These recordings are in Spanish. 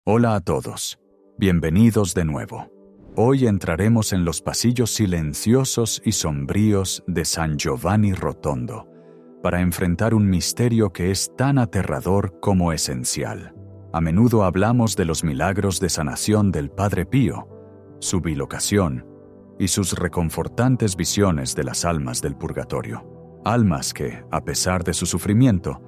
Hola a todos. Bienvenidos de nuevo. Hoy entraremos en los pasillos silenciosos y sombríos de San Giovanni Rotondo para enfrentar un misterio que es tan aterrador como esencial. A menudo hablamos de los milagros de sanación del Padre Pío, su bilocación y sus reconfortantes visiones de las almas del purgatorio. Almas que, a pesar de su sufrimiento,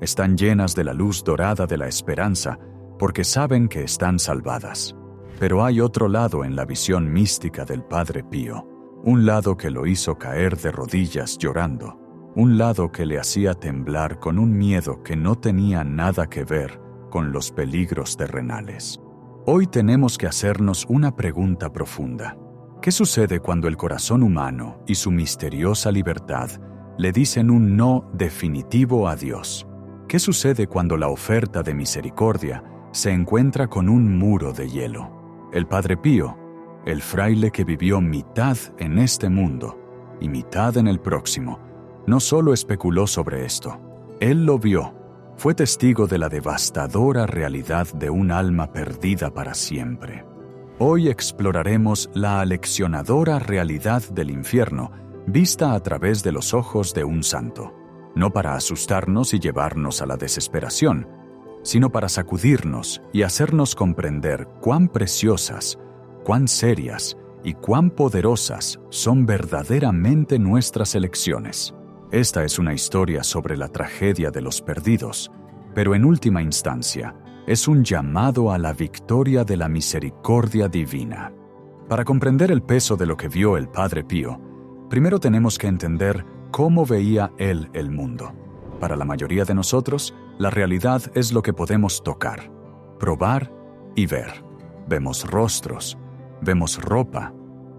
están llenas de la luz dorada de la esperanza porque saben que están salvadas. Pero hay otro lado en la visión mística del Padre Pío, un lado que lo hizo caer de rodillas llorando, un lado que le hacía temblar con un miedo que no tenía nada que ver con los peligros terrenales. Hoy tenemos que hacernos una pregunta profunda. ¿Qué sucede cuando el corazón humano y su misteriosa libertad le dicen un no definitivo a Dios? ¿Qué sucede cuando la oferta de misericordia se encuentra con un muro de hielo? El Padre Pío, el fraile que vivió mitad en este mundo y mitad en el próximo, no solo especuló sobre esto, él lo vio, fue testigo de la devastadora realidad de un alma perdida para siempre. Hoy exploraremos la aleccionadora realidad del infierno vista a través de los ojos de un santo, no para asustarnos y llevarnos a la desesperación, sino para sacudirnos y hacernos comprender cuán preciosas, cuán serias y cuán poderosas son verdaderamente nuestras elecciones. Esta es una historia sobre la tragedia de los perdidos, pero en última instancia es un llamado a la victoria de la misericordia divina. Para comprender el peso de lo que vio el Padre Pío, primero tenemos que entender cómo veía él el mundo. Para la mayoría de nosotros, la realidad es lo que podemos tocar, probar y ver. Vemos rostros, vemos ropa,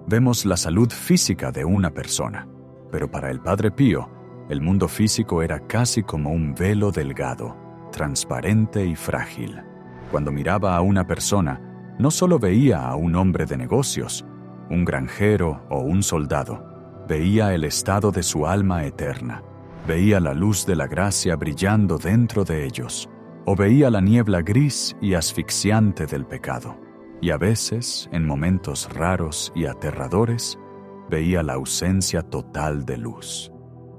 vemos la salud física de una persona. Pero para el Padre Pío, el mundo físico era casi como un velo delgado, transparente y frágil. Cuando miraba a una persona, no solo veía a un hombre de negocios, un granjero o un soldado, veía el estado de su alma eterna. Veía la luz de la gracia brillando dentro de ellos, o veía la niebla gris y asfixiante del pecado. Y a veces, en momentos raros y aterradores, veía la ausencia total de luz.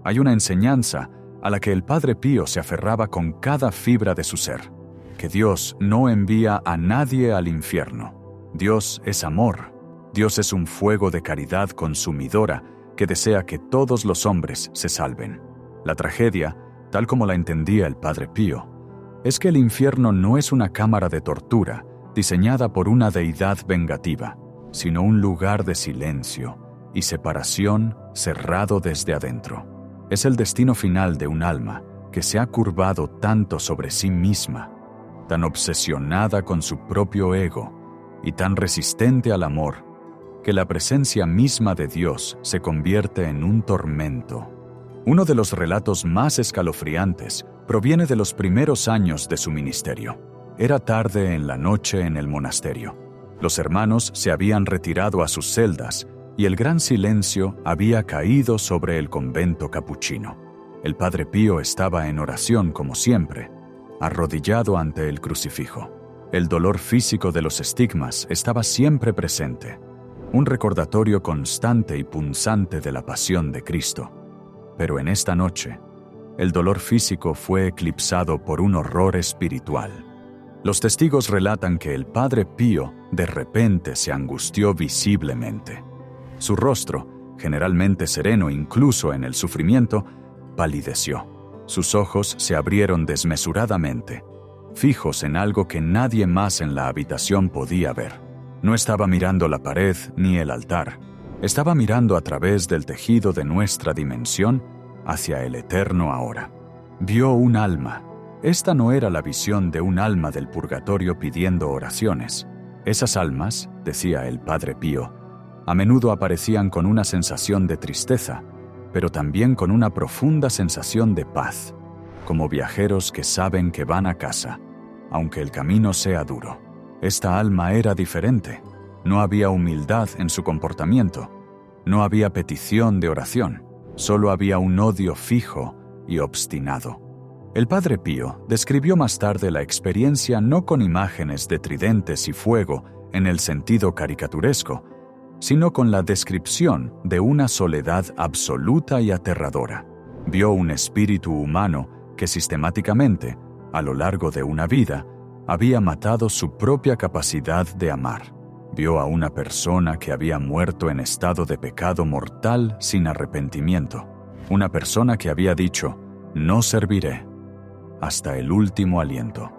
Hay una enseñanza a la que el Padre Pío se aferraba con cada fibra de su ser, que Dios no envía a nadie al infierno. Dios es amor. Dios es un fuego de caridad consumidora que desea que todos los hombres se salven. La tragedia, tal como la entendía el Padre Pío, es que el infierno no es una cámara de tortura diseñada por una deidad vengativa, sino un lugar de silencio y separación cerrado desde adentro. Es el destino final de un alma que se ha curvado tanto sobre sí misma, tan obsesionada con su propio ego y tan resistente al amor, que la presencia misma de Dios se convierte en un tormento. Uno de los relatos más escalofriantes proviene de los primeros años de su ministerio. Era tarde en la noche en el monasterio. Los hermanos se habían retirado a sus celdas y el gran silencio había caído sobre el convento capuchino. El Padre Pío estaba en oración como siempre, arrodillado ante el crucifijo. El dolor físico de los estigmas estaba siempre presente, un recordatorio constante y punzante de la pasión de Cristo. Pero en esta noche, el dolor físico fue eclipsado por un horror espiritual. Los testigos relatan que el Padre Pío de repente se angustió visiblemente. Su rostro, generalmente sereno incluso en el sufrimiento, palideció. Sus ojos se abrieron desmesuradamente, fijos en algo que nadie más en la habitación podía ver. No estaba mirando la pared ni el altar. Estaba mirando a través del tejido de nuestra dimensión hacia el eterno ahora. Vio un alma. Esta no era la visión de un alma del purgatorio pidiendo oraciones. Esas almas, decía el Padre Pío, a menudo aparecían con una sensación de tristeza, pero también con una profunda sensación de paz, como viajeros que saben que van a casa, aunque el camino sea duro. Esta alma era diferente. No había humildad en su comportamiento. No había petición de oración. Solo había un odio fijo y obstinado. El Padre Pío describió más tarde la experiencia no con imágenes de tridentes y fuego en el sentido caricaturesco, sino con la descripción de una soledad absoluta y aterradora. Vio un espíritu humano que sistemáticamente, a lo largo de una vida, había matado su propia capacidad de amar. Vio a una persona que había muerto en estado de pecado mortal sin arrepentimiento. Una persona que había dicho, no serviré, hasta el último aliento.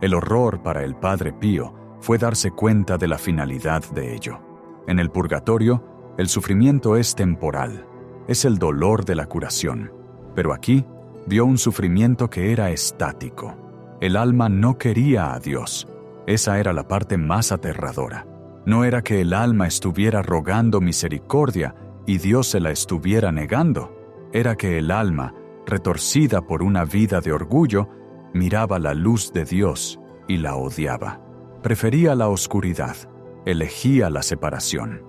El horror para el Padre Pío fue darse cuenta de la finalidad de ello. En el purgatorio, el sufrimiento es temporal, es el dolor de la curación. Pero aquí, vio un sufrimiento que era estático. El alma no quería a Dios. Esa era la parte más aterradora. No era que el alma estuviera rogando misericordia y Dios se la estuviera negando. Era que el alma, retorcida por una vida de orgullo, miraba la luz de Dios y la odiaba. Prefería la oscuridad, elegía la separación.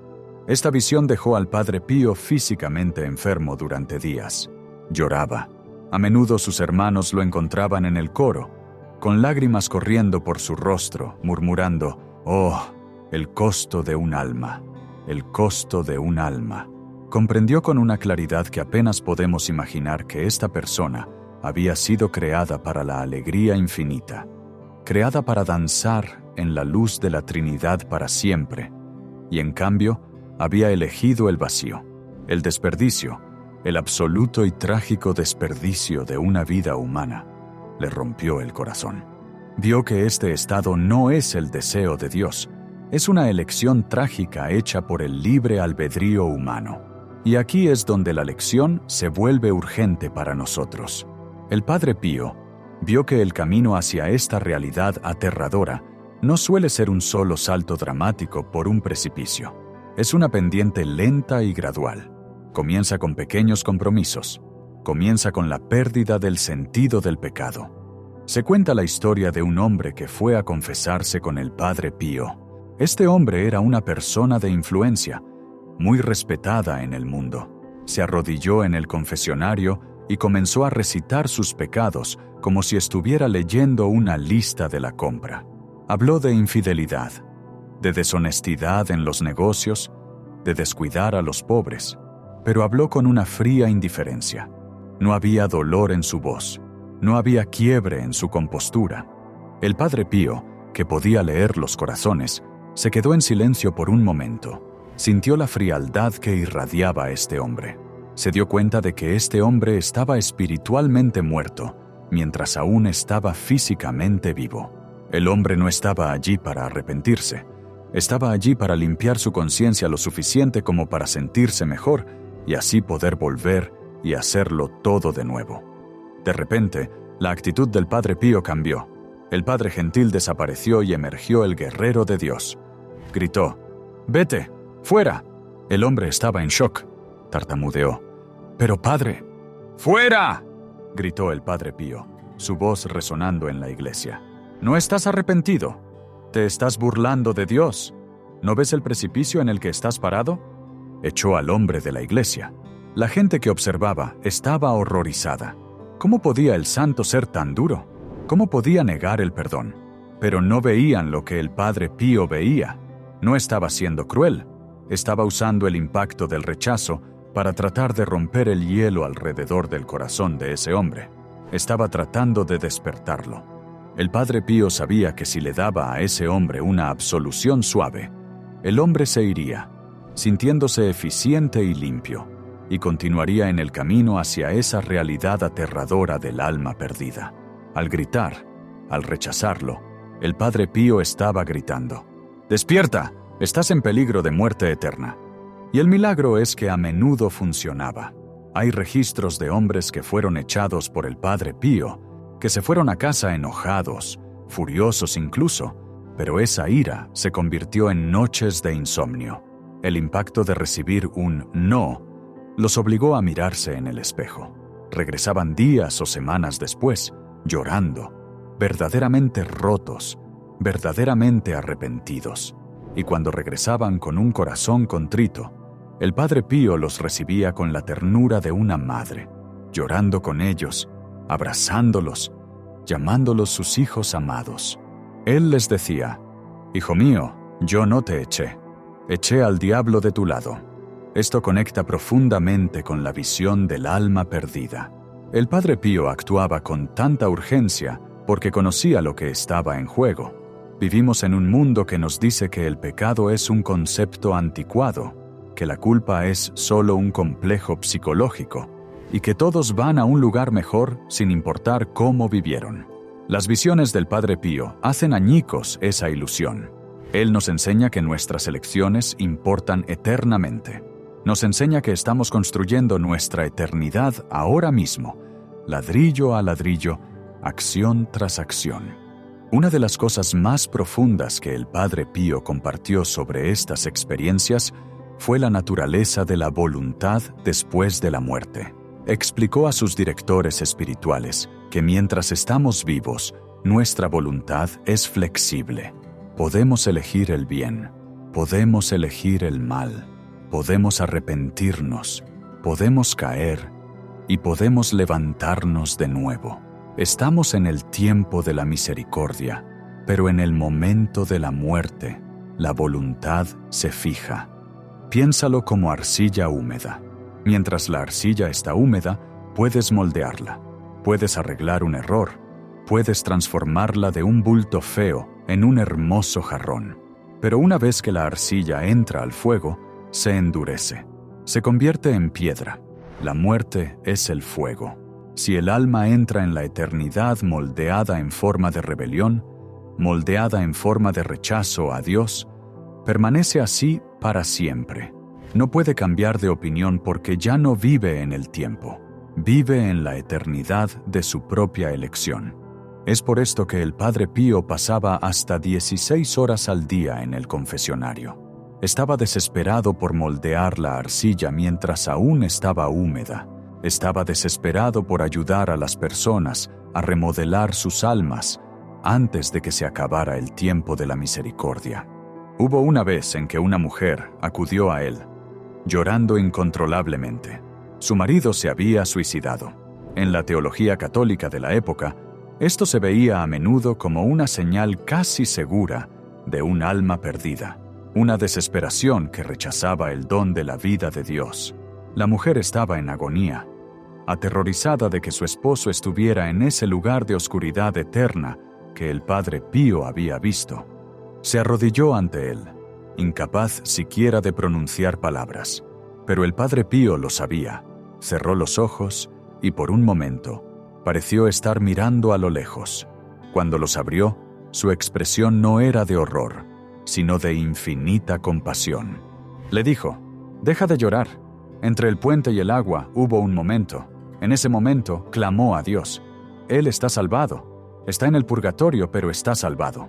Esta visión dejó al Padre Pío físicamente enfermo durante días. Lloraba. A menudo sus hermanos lo encontraban en el coro, con lágrimas corriendo por su rostro, murmurando, «Oh, el costo de un alma, el costo de un alma». Comprendió con una claridad que apenas podemos imaginar que esta persona había sido creada para la alegría infinita, creada para danzar en la luz de la Trinidad para siempre, y en cambio había elegido el vacío, el desperdicio, el absoluto y trágico desperdicio de una vida humana. Le rompió el corazón. Vio que este estado no es el deseo de Dios, es una elección trágica hecha por el libre albedrío humano. Y aquí es donde la lección se vuelve urgente para nosotros. El Padre Pío vio que el camino hacia esta realidad aterradora no suele ser un solo salto dramático por un precipicio. Es una pendiente lenta y gradual. Comienza con pequeños compromisos. Comienza con la pérdida del sentido del pecado. Se cuenta la historia de un hombre que fue a confesarse con el Padre Pío. Este hombre era una persona de influencia, muy respetada en el mundo. Se arrodilló en el confesionario y comenzó a recitar sus pecados como si estuviera leyendo una lista de la compra. Habló de infidelidad, de deshonestidad en los negocios, de descuidar a los pobres, pero habló con una fría indiferencia. No había dolor en su voz, no había quiebre en su compostura. El Padre Pío, que podía leer los corazones, se quedó en silencio por un momento. Sintió la frialdad que irradiaba este hombre. Se dio cuenta de que este hombre estaba espiritualmente muerto, mientras aún estaba físicamente vivo. El hombre no estaba allí para arrepentirse. Estaba allí para limpiar su conciencia lo suficiente como para sentirse mejor y así poder volver y hacerlo todo de nuevo. De repente, la actitud del Padre Pío cambió. El Padre Gentil desapareció y emergió el guerrero de Dios. Gritó, «¡Vete! ¡Fuera!». El hombre estaba en shock. Tartamudeó. «¡Pero, padre!». «¡Fuera!», gritó el Padre Pío, su voz resonando en la iglesia. «¿No estás arrepentido? ¿Te estás burlando de Dios? ¿No ves el precipicio en el que estás parado?». Echó al hombre de la iglesia. La gente que observaba estaba horrorizada. ¿Cómo podía el santo ser tan duro? ¿Cómo podía negar el perdón? Pero no veían lo que el Padre Pío veía. No estaba siendo cruel. Estaba usando el impacto del rechazo para tratar de romper el hielo alrededor del corazón de ese hombre. Estaba tratando de despertarlo. El Padre Pío sabía que si le daba a ese hombre una absolución suave, el hombre se iría, sintiéndose eficiente y limpio, y continuaría en el camino hacia esa realidad aterradora del alma perdida. Al gritar, al rechazarlo, el Padre Pío estaba gritando, «¡Despierta! Estás en peligro de muerte eterna». Y el milagro es que a menudo funcionaba. Hay registros de hombres que fueron echados por el Padre Pío, que se fueron a casa enojados, furiosos incluso, pero esa ira se convirtió en noches de insomnio. El impacto de recibir un no los obligó a mirarse en el espejo. Regresaban días o semanas después, llorando, verdaderamente rotos, verdaderamente arrepentidos. Y cuando regresaban con un corazón contrito, el Padre Pío los recibía con la ternura de una madre, llorando con ellos, abrazándolos, llamándolos sus hijos amados. Él les decía: «Hijo mío, yo no te eché. Eché al diablo de tu lado». Esto conecta profundamente con la visión del alma perdida. El Padre Pío actuaba con tanta urgencia porque conocía lo que estaba en juego. Vivimos en un mundo que nos dice que el pecado es un concepto anticuado, que la culpa es solo un complejo psicológico y que todos van a un lugar mejor sin importar cómo vivieron. Las visiones del Padre Pío hacen añicos esa ilusión. Él nos enseña que nuestras elecciones importan eternamente. Nos enseña que estamos construyendo nuestra eternidad ahora mismo, ladrillo a ladrillo, acción tras acción. Una de las cosas más profundas que el Padre Pío compartió sobre estas experiencias fue la naturaleza de la voluntad después de la muerte. Explicó a sus directores espirituales que mientras estamos vivos, nuestra voluntad es flexible. Podemos elegir el bien, podemos elegir el mal, podemos arrepentirnos, podemos caer y podemos levantarnos de nuevo. Estamos en el tiempo de la misericordia, pero en el momento de la muerte, la voluntad se fija. Piénsalo como arcilla húmeda. Mientras la arcilla está húmeda, puedes moldearla, puedes arreglar un error, puedes transformarla de un bulto feo en un hermoso jarrón. Pero una vez que la arcilla entra al fuego, se endurece, se convierte en piedra. La muerte es el fuego. Si el alma entra en la eternidad moldeada en forma de rebelión, moldeada en forma de rechazo a Dios, permanece así para siempre. No puede cambiar de opinión porque ya no vive en el tiempo. Vive en la eternidad de su propia elección. Es por esto que el Padre Pío pasaba hasta 16 horas al día en el confesionario. Estaba desesperado por moldear la arcilla mientras aún estaba húmeda. Estaba desesperado por ayudar a las personas a remodelar sus almas antes de que se acabara el tiempo de la misericordia. Hubo una vez en que una mujer acudió a él, llorando incontrolablemente. Su marido se había suicidado. En la teología católica de la época, esto se veía a menudo como una señal casi segura de un alma perdida, una desesperación que rechazaba el don de la vida de Dios. La mujer estaba en agonía, aterrorizada de que su esposo estuviera en ese lugar de oscuridad eterna que el Padre Pío había visto. Se arrodilló ante él, incapaz siquiera de pronunciar palabras, pero el Padre Pío lo sabía. Cerró los ojos y por un momento pareció estar mirando a lo lejos. Cuando los abrió, su expresión no era de horror, sino de infinita compasión. Le dijo: «Deja de llorar». Entre el puente y el agua hubo un momento. En ese momento clamó a Dios. Él está salvado. Está en el purgatorio, pero está salvado.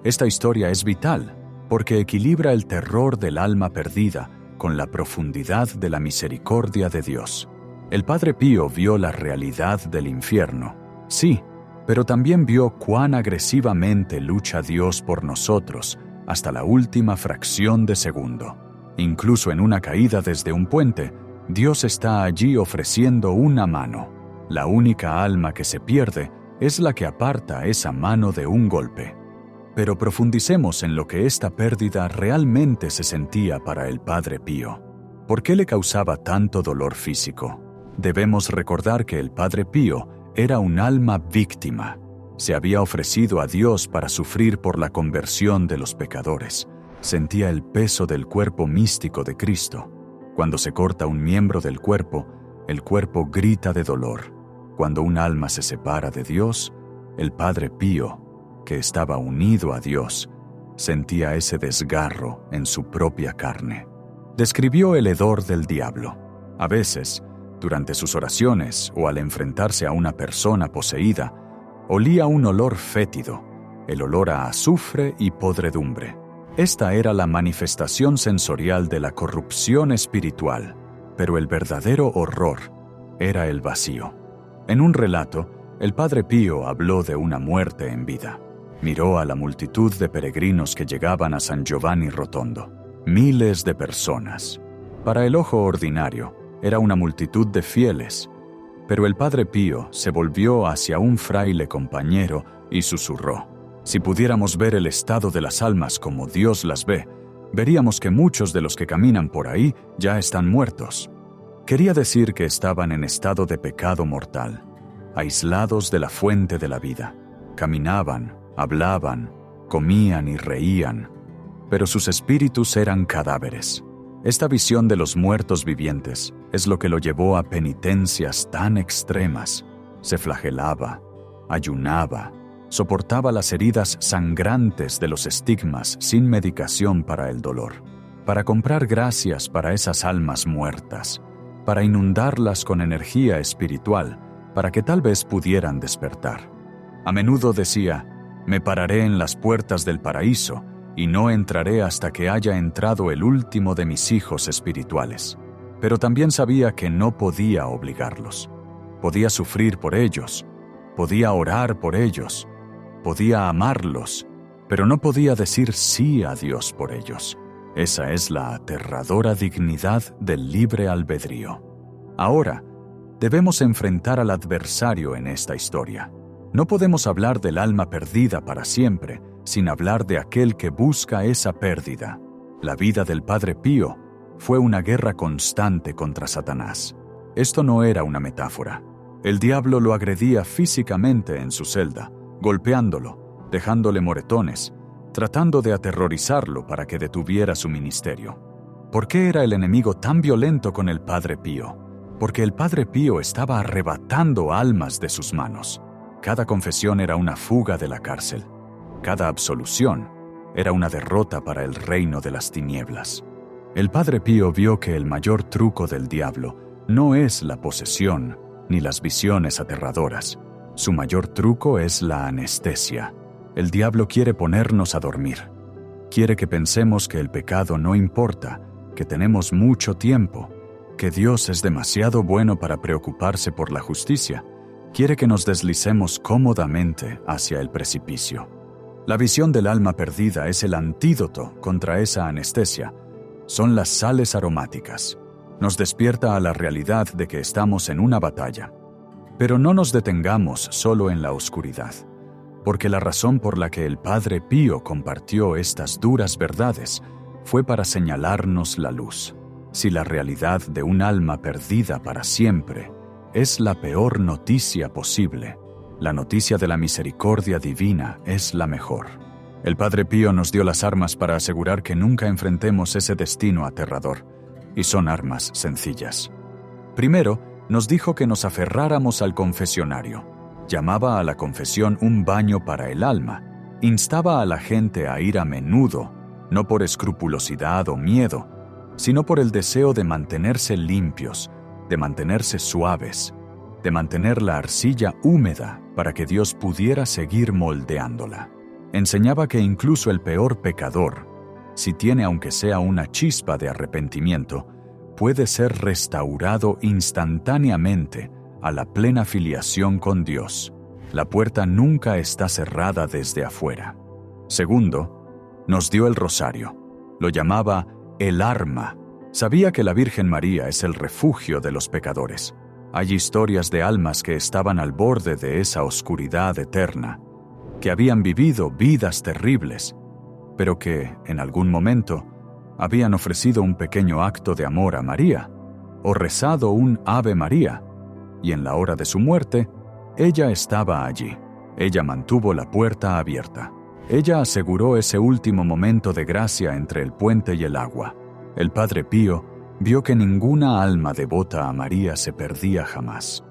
Esta historia es vital porque equilibra el terror del alma perdida con la profundidad de la misericordia de Dios. El Padre Pío vio la realidad del infierno, sí, pero también vio cuán agresivamente lucha Dios por nosotros hasta la última fracción de segundo. Incluso en una caída desde un puente, Dios está allí ofreciendo una mano. La única alma que se pierde es la que aparta esa mano de un golpe. Pero profundicemos en lo que esta pérdida realmente se sentía para el Padre Pío. ¿Por qué le causaba tanto dolor físico? Debemos recordar que el Padre Pío era un alma víctima. Se había ofrecido a Dios para sufrir por la conversión de los pecadores. Sentía el peso del cuerpo místico de Cristo. Cuando se corta un miembro del cuerpo, el cuerpo grita de dolor. Cuando un alma se separa de Dios, el Padre Pío, que estaba unido a Dios, sentía ese desgarro en su propia carne. Describió el hedor del diablo. A veces, durante sus oraciones o al enfrentarse a una persona poseída, olía un olor fétido, el olor a azufre y podredumbre. Esta era la manifestación sensorial de la corrupción espiritual, pero el verdadero horror era el vacío. En un relato, el Padre Pío habló de una muerte en vida. Miró a la multitud de peregrinos que llegaban a San Giovanni Rotondo. Miles de personas. Para el ojo ordinario, era una multitud de fieles, Pero el Padre Pío se volvió hacia un fraile compañero y susurró: si pudiéramos ver el estado de las almas como Dios las ve, veríamos que muchos de los que caminan por ahí ya están muertos. Quería decir que estaban en estado de pecado mortal, aislados de la fuente de la vida. Caminaban, hablaban, comían y reían, pero sus espíritus eran cadáveres. Esta visión de los muertos vivientes es lo que lo llevó a penitencias tan extremas. Se flagelaba, ayunaba, soportaba las heridas sangrantes de los estigmas sin medicación para el dolor, para comprar gracias para esas almas muertas, para inundarlas con energía espiritual, para que tal vez pudieran despertar. A menudo decía: me pararé en las puertas del paraíso y no entraré hasta que haya entrado el último de mis hijos espirituales. Pero también sabía que no podía obligarlos. Podía sufrir por ellos, podía orar por ellos, podía amarlos, pero no podía decir sí a Dios por ellos. Esa es la aterradora dignidad del libre albedrío. Ahora, debemos enfrentar al adversario en esta historia. No podemos hablar del alma perdida para siempre sin hablar de aquel que busca esa pérdida. La vida del Padre Pío fue una guerra constante contra Satanás. Esto no era una metáfora. El diablo lo agredía físicamente en su celda, golpeándolo, dejándole moretones, tratando de aterrorizarlo para que detuviera su ministerio. ¿Por qué era el enemigo tan violento con el Padre Pío? Porque el Padre Pío estaba arrebatando almas de sus manos. Cada confesión era una fuga de la cárcel. Cada absolución era una derrota para el reino de las tinieblas. El Padre Pío vio que el mayor truco del diablo no es la posesión ni las visiones aterradoras. Su mayor truco es la anestesia. El diablo quiere ponernos a dormir. Quiere que pensemos que el pecado no importa, que tenemos mucho tiempo, que Dios es demasiado bueno para preocuparse por la justicia. Quiere que nos deslicemos cómodamente hacia el precipicio. La visión del alma perdida es el antídoto contra esa anestesia. Son las sales aromáticas. Nos despierta a la realidad de que estamos en una batalla. Pero no nos detengamos solo en la oscuridad, porque la razón por la que el Padre Pío compartió estas duras verdades fue para señalarnos la luz. Si la realidad de un alma perdida para siempre es la peor noticia posible, la noticia de la misericordia divina es la mejor. El Padre Pío nos dio las armas para asegurar que nunca enfrentemos ese destino aterrador, y son armas sencillas. Primero, nos dijo que nos aferráramos al confesionario. Llamaba a la confesión un baño para el alma. Instaba a la gente a ir a menudo, no por escrupulosidad o miedo, sino por el deseo de mantenerse limpios, de mantenerse suaves, de mantener la arcilla húmeda para que Dios pudiera seguir moldeándola. Enseñaba que incluso el peor pecador, si tiene aunque sea una chispa de arrepentimiento, puede ser restaurado instantáneamente a la plena filiación con Dios. La puerta nunca está cerrada desde afuera. Segundo, nos dio el rosario. Lo llamaba el arma. Sabía que la Virgen María es el refugio de los pecadores. Hay historias de almas que estaban al borde de esa oscuridad eterna, que habían vivido vidas terribles, pero que, en algún momento, habían ofrecido un pequeño acto de amor a María, o rezado un Ave María, y en la hora de su muerte, ella estaba allí. Ella mantuvo la puerta abierta. Ella aseguró ese último momento de gracia entre el puente y el agua. El Padre Pío vio que ninguna alma devota a María se perdía jamás.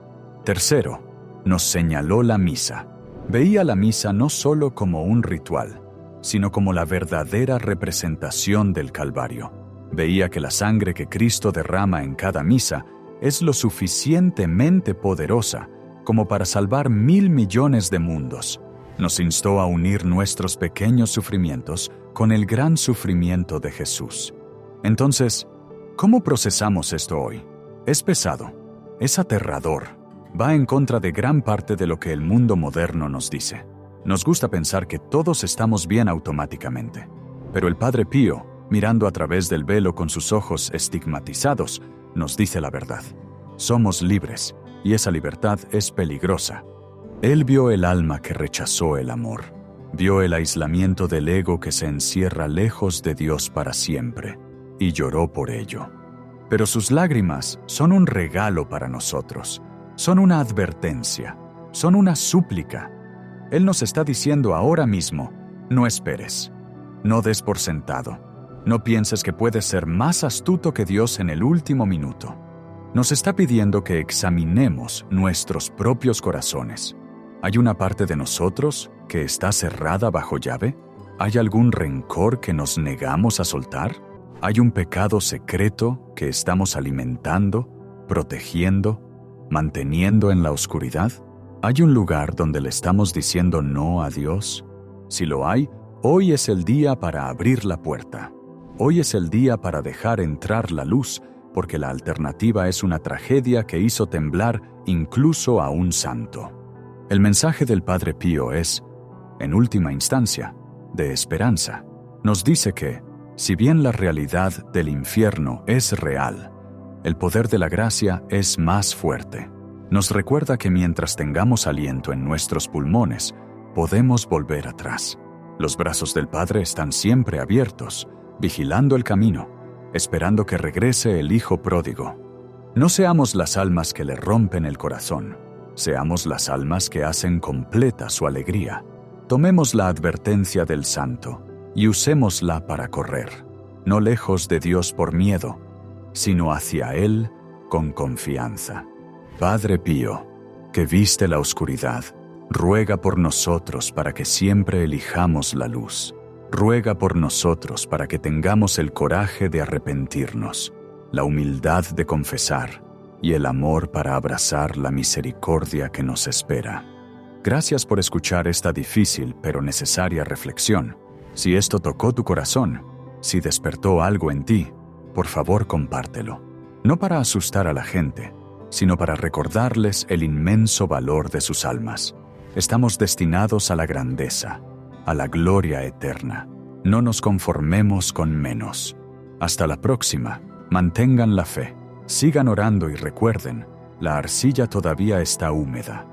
Tercero, nos señaló la misa. Veía la misa no solo como un ritual, sino como la verdadera representación del Calvario. Veía que la sangre que Cristo derrama en cada misa es lo suficientemente poderosa como para salvar 1.000 millones de mundos. Nos instó a unir nuestros pequeños sufrimientos con el gran sufrimiento de Jesús. Entonces, ¿cómo procesamos esto hoy? Es pesado, es aterrador, va en contra de gran parte de lo que el mundo moderno nos dice. Nos gusta pensar que todos estamos bien automáticamente, pero el Padre Pío, mirando a través del velo con sus ojos estigmatizados, nos dice la verdad. Somos libres, y esa libertad es peligrosa. Él vio el alma que rechazó el amor, vio el aislamiento del ego que se encierra lejos de Dios para siempre, y lloró por ello. Pero sus lágrimas son un regalo para nosotros, son una advertencia, son una súplica. Él nos está diciendo ahora mismo, no esperes, no des por sentado, no pienses que puedes ser más astuto que Dios en el último minuto. Nos está pidiendo que examinemos nuestros propios corazones. ¿Hay una parte de nosotros que está cerrada bajo llave? ¿Hay algún rencor que nos negamos a soltar? ¿Hay un pecado secreto que estamos alimentando, protegiendo, manteniendo en la oscuridad? ¿Hay un lugar donde le estamos diciendo no a Dios? Si lo hay, hoy es el día para abrir la puerta. Hoy es el día para dejar entrar la luz, porque la alternativa es una tragedia que hizo temblar incluso a un santo. El mensaje del Padre Pío es, en última instancia, de esperanza. Nos dice que, si bien la realidad del infierno es real, el poder de la gracia es más fuerte. Nos recuerda que mientras tengamos aliento en nuestros pulmones, podemos volver atrás. Los brazos del Padre están siempre abiertos, vigilando el camino, esperando que regrese el Hijo pródigo. No seamos las almas que le rompen el corazón, seamos las almas que hacen completa su alegría. Tomemos la advertencia del Santo y usémosla para correr, no lejos de Dios por miedo, sino hacia Él con confianza. Padre Pío, que viste la oscuridad, ruega por nosotros para que siempre elijamos la luz. Ruega por nosotros para que tengamos el coraje de arrepentirnos, la humildad de confesar y el amor para abrazar la misericordia que nos espera. Gracias por escuchar esta difícil pero necesaria reflexión. Si esto tocó tu corazón, si despertó algo en ti, por favor compártelo. No para asustar a la gente, sino para recordarles el inmenso valor de sus almas. Estamos destinados a la grandeza, a la gloria eterna. No nos conformemos con menos. Hasta la próxima. Mantengan la fe. Sigan orando y recuerden, la arcilla todavía está húmeda.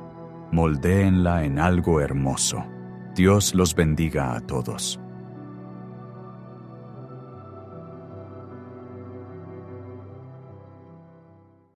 Moldéenla en algo hermoso. Dios los bendiga a todos.